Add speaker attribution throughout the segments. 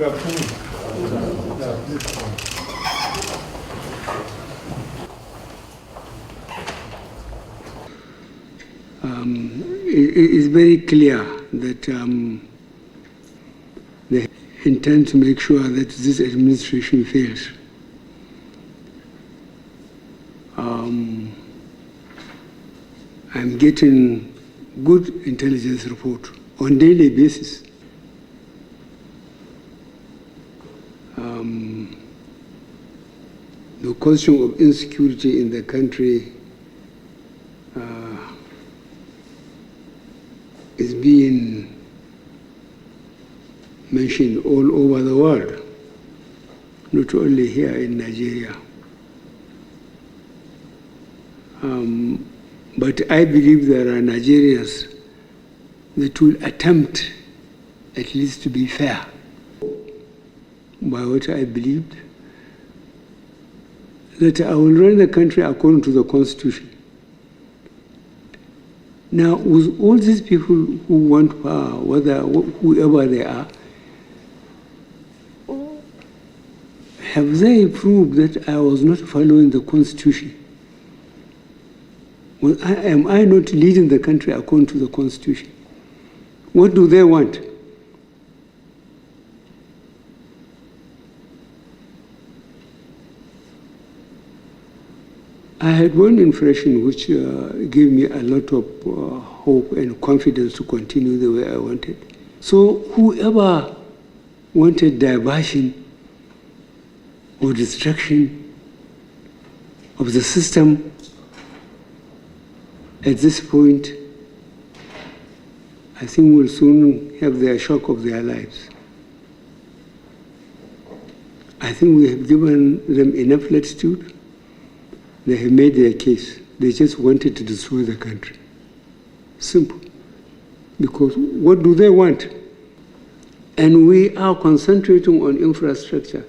Speaker 1: Good afternoon.
Speaker 2: It is very clear that they intend to make sure that this administration fails. I'm getting good intelligence report on daily basis. The question of insecurity in the country is being mentioned all over the world, not only here in Nigeria. But I believe there are Nigerians that will attempt at least to be fair by what I believed, that I will run the country according to the Constitution. Now, with all these people who want power, whoever they are, have they proved that I was not following the Constitution? Well, am I not leading the country according to the Constitution? What do they want? I had one impression which gave me a lot of hope and confidence to continue the way I wanted. So whoever wanted diversion or destruction of the system at this point, I think will soon have their shock of their lives. I think we have given them enough latitude. They have made their case. They just wanted to destroy the country. Simple. Because what do they want? And we are concentrating on infrastructure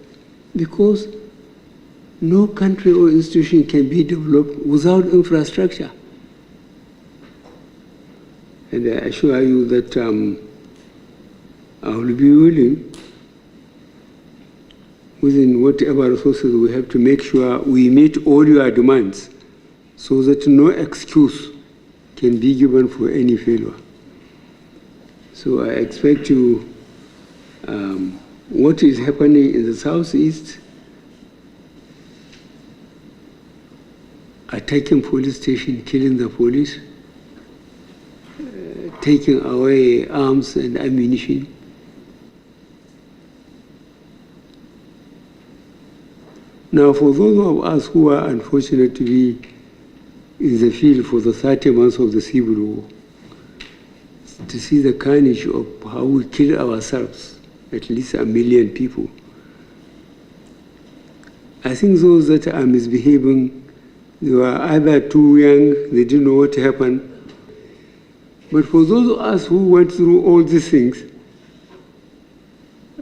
Speaker 2: because no country or institution can be developed without infrastructure. And I assure you that I will be willing, within whatever resources we have, to make sure we meet all your demands so that no excuse can be given for any failure. So I expect you, what is happening in the Southeast, attacking police station, killing the police, taking away arms and ammunition. Now, for those of us who are unfortunate to be in the field for the 30 months of the Civil War, to see the carnage of how we kill ourselves, at least 1 million people, I think those that are misbehaving, they were either too young, they didn't know what happened. But for those of us who went through all these things,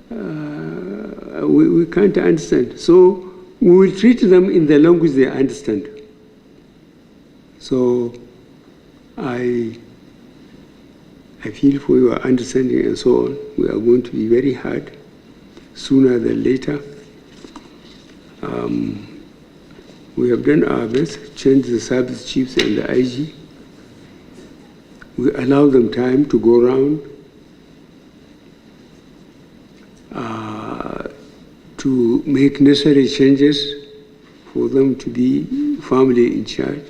Speaker 2: we can't understand. So we will treat them in the language they understand. So I feel for your understanding and so on. We are going to be very hard, sooner than later. We have done our best to change the service chiefs and the IG. We allow them time to go around to make necessary changes for them to be firmly in charge.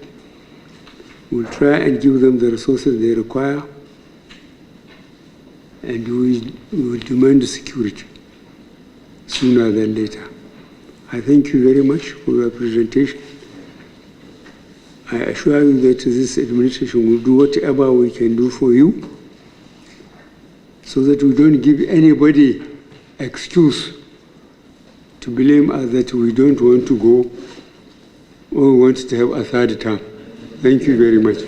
Speaker 2: We'll try and give them the resources they require, and we will demand security sooner than later. I thank you very much for your presentation. I assure you that this administration will do whatever we can do for you so that we don't give anybody excuse to blame us that we don't want to go or want to have a third term. Thank you very much.